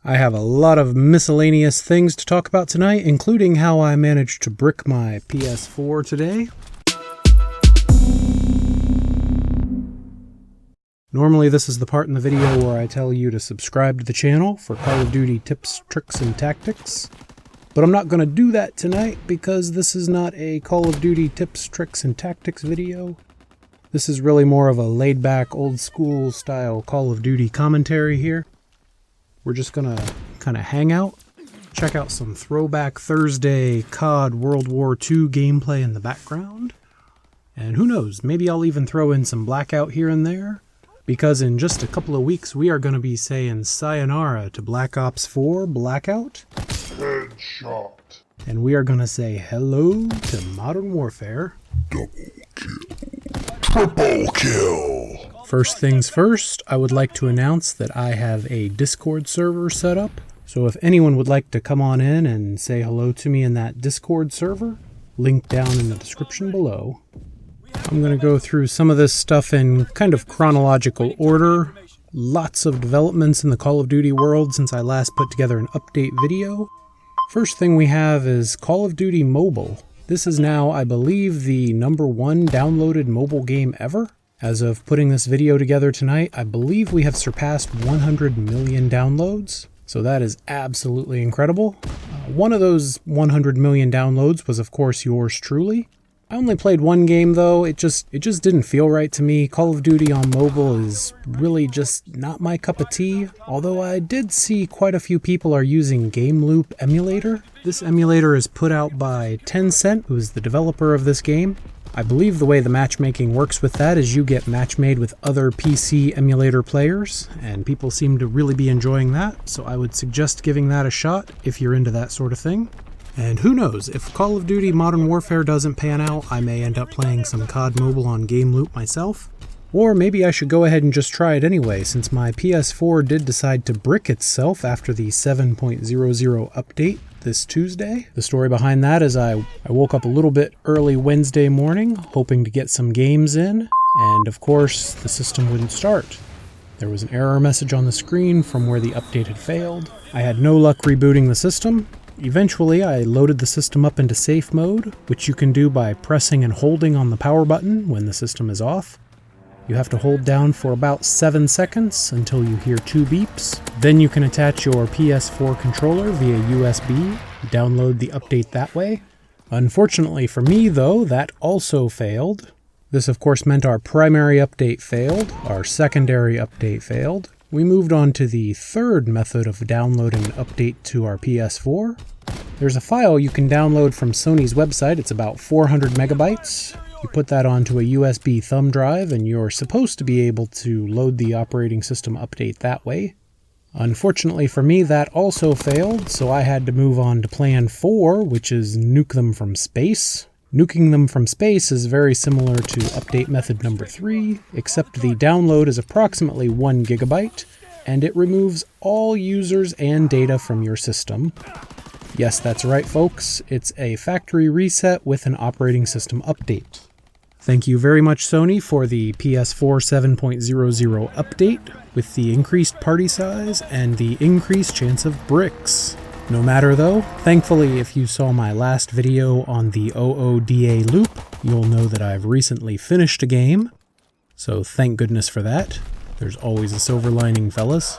I have a lot of miscellaneous things to talk about tonight, including how I managed to brick my PS4 today. Normally this is the part in the video where I tell you to subscribe to the channel for Call of Duty tips, tricks, and tactics. But I'm not going to do that tonight because this is not a Call of Duty tips, tricks, and tactics video. This is really more of a laid-back, old-school style Call of Duty commentary here. We're just going to kind of hang out, check out some Throwback Thursday COD World War II gameplay in the background. And who knows, maybe I'll even throw in some Blackout here and there. Because in just a couple of weeks, we are going to be saying sayonara to Black Ops 4 Blackout. Headshot. And we are going to say hello to Modern Warfare. Double kill. Triple kill. First things first, I would like to announce that I have a Discord server set up. So if anyone would like to come on in and say hello to me in that Discord server, link down in the description below. I'm going to go through some of this stuff in kind of chronological order. Lots of developments in the Call of Duty world since I last put together an update video. First thing we have is Call of Duty Mobile. This is now, I believe, the #1 downloaded mobile game ever. As of putting this video together tonight, I believe we have surpassed 100 million downloads. So that is absolutely incredible. One of those 100 million downloads was, of course, yours truly. I only played one game though, it just didn't feel right to me. Call of Duty on mobile is really just not my cup of tea, although I did see quite a few people are using Game Loop emulator. This emulator is put out by Tencent, who is the developer of this game. I believe the way the matchmaking works with that is you get match made with other PC emulator players, and people seem to really be enjoying that, so I would suggest giving that a shot if you're into that sort of thing. And who knows, if Call of Duty Modern Warfare doesn't pan out, I may end up playing some COD Mobile on Game Loop myself. Or maybe I should go ahead and just try it anyway, since my PS4 did decide to brick itself after the 7.00 update this Tuesday. The story behind that is I woke up a little bit early Wednesday morning, hoping to get some games in, and of course the system wouldn't start. There was an error message on the screen from where the update had failed. I had no luck rebooting the system. Eventually, I loaded the system up into safe mode, which you can do by pressing and holding on the power button when the system is off. You have to hold down for about 7 seconds until you hear 2 beeps. Then you can attach your PS4 controller via USB, download the update that way. Unfortunately for me though, that also failed. This of course meant our primary update failed, our secondary update failed. We moved on to the third method of downloading an update to our PS4. There's a file you can download from Sony's website. It's about 400 megabytes. You put that onto a USB thumb drive and you're supposed to be able to load the operating system update that way. Unfortunately for me, that also failed, so I had to move on to plan 4, which is nuke them from space. Nuking them from space is very similar to update method number 3, except the download is approximately 1 gigabyte, and it removes all users and data from your system. Yes, that's right folks, it's a factory reset with an operating system update. Thank you very much Sony for the PS4 7.00 update, with the increased party size and the increased chance of bricks. No matter though, thankfully if you saw my last video on the OODA loop, you'll know that I've recently finished a game. So thank goodness for that. There's always a silver lining, fellas.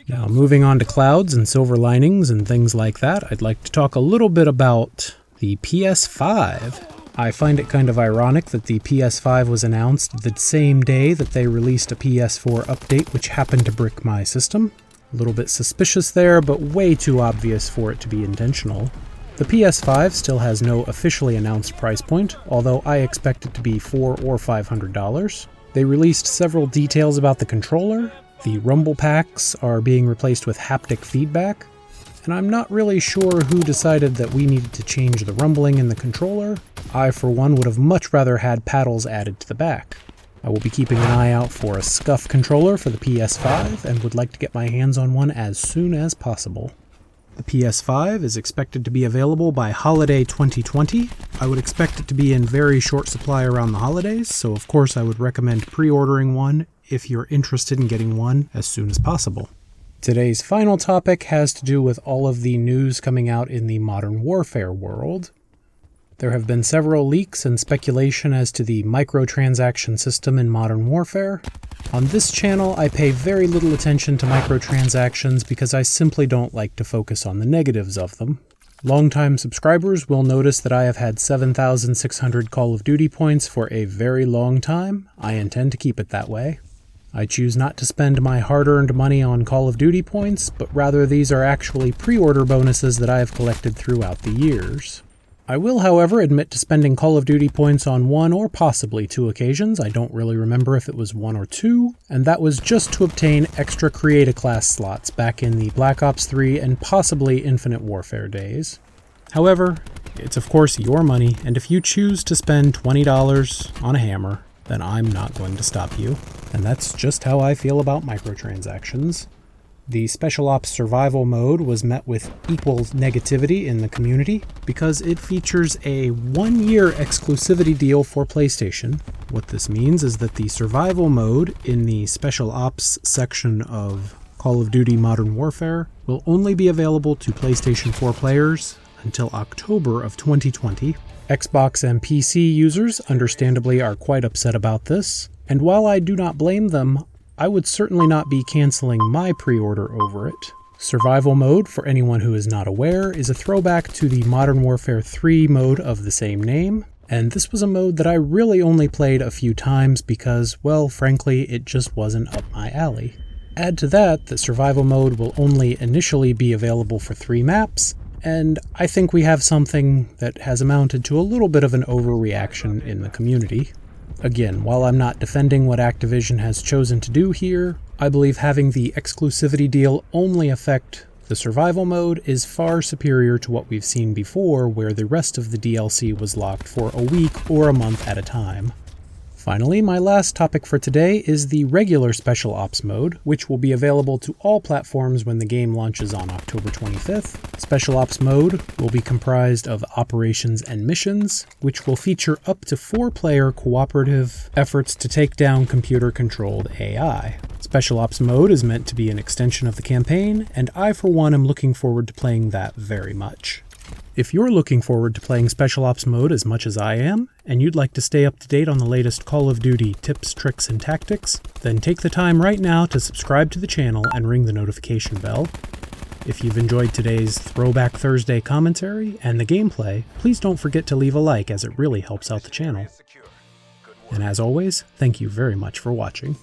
Now moving on to clouds and silver linings and things like that, I'd like to talk a little bit about the PS5. I find it kind of ironic that the PS5 was announced the same day that they released a PS4 update which happened to brick my system. A little bit suspicious there, but way too obvious for it to be intentional. The PS5 still has no officially announced price point, although I expect it to be $400 or $500. They released several details about the controller. The rumble packs are being replaced with haptic feedback, and I'm not really sure who decided that we needed to change the rumbling in the controller. I, for one, would have much rather had paddles added to the back. I will be keeping an eye out for a SCUF controller for the PS5 and would like to get my hands on one as soon as possible. The PS5 is expected to be available by holiday 2020. I would expect it to be in very short supply around the holidays, so of course I would recommend pre-ordering one if you're interested in getting one as soon as possible. Today's final topic has to do with all of the news coming out in the modern warfare world. There have been several leaks and speculation as to the microtransaction system in modern warfare. On this channel, I pay very little attention to microtransactions because I simply don't like to focus on the negatives of them. Longtime subscribers will notice that I have had 7,600 Call of Duty points for a very long time. I intend to keep it that way. I choose not to spend my hard-earned money on Call of Duty points, but rather these are actually pre-order bonuses that I have collected throughout the years. I will, however, admit to spending Call of Duty points on one or possibly two occasions. I don't really remember if it was one or two, and that was just to obtain extra Create-a-Class slots back in the Black Ops 3 and possibly Infinite Warfare days. However, it's of course your money, and if you choose to spend $20 on a hammer, then I'm not going to stop you. And that's just how I feel about microtransactions. The Special Ops Survival mode was met with equal negativity in the community because it features a 1-year exclusivity deal for PlayStation. What this means is that the Survival mode in the Special Ops section of Call of Duty Modern Warfare will only be available to PlayStation 4 players until October of 2020. Xbox and PC users, understandably, are quite upset about this, and while I do not blame them, I would certainly not be canceling my pre-order over it. Survival mode, for anyone who is not aware, is a throwback to the Modern Warfare 3 mode of the same name, and this was a mode that I really only played a few times because, well, frankly, it just wasn't up my alley. Add to that Survival mode will only initially be available for 3 maps, and I think we have something that has amounted to a little bit of an overreaction in the community. Again, while I'm not defending what Activision has chosen to do here, I believe having the exclusivity deal only affect the survival mode is far superior to what we've seen before, where the rest of the DLC was locked for a week or a month at a time. Finally, my last topic for today is the regular Special Ops mode, which will be available to all platforms when the game launches on October 25th. Special Ops mode will be comprised of operations and missions, which will feature up to 4-player cooperative efforts to take down computer-controlled AI. Special Ops mode is meant to be an extension of the campaign, and I for one am looking forward to playing that very much. If you're looking forward to playing Special Ops mode as much as I am, and you'd like to stay up to date on the latest Call of Duty tips, tricks, and tactics, then take the time right now to subscribe to the channel and ring the notification bell. If you've enjoyed today's Throwback Thursday commentary and the gameplay, please don't forget to leave a like as it really helps out the channel. And as always, thank you very much for watching.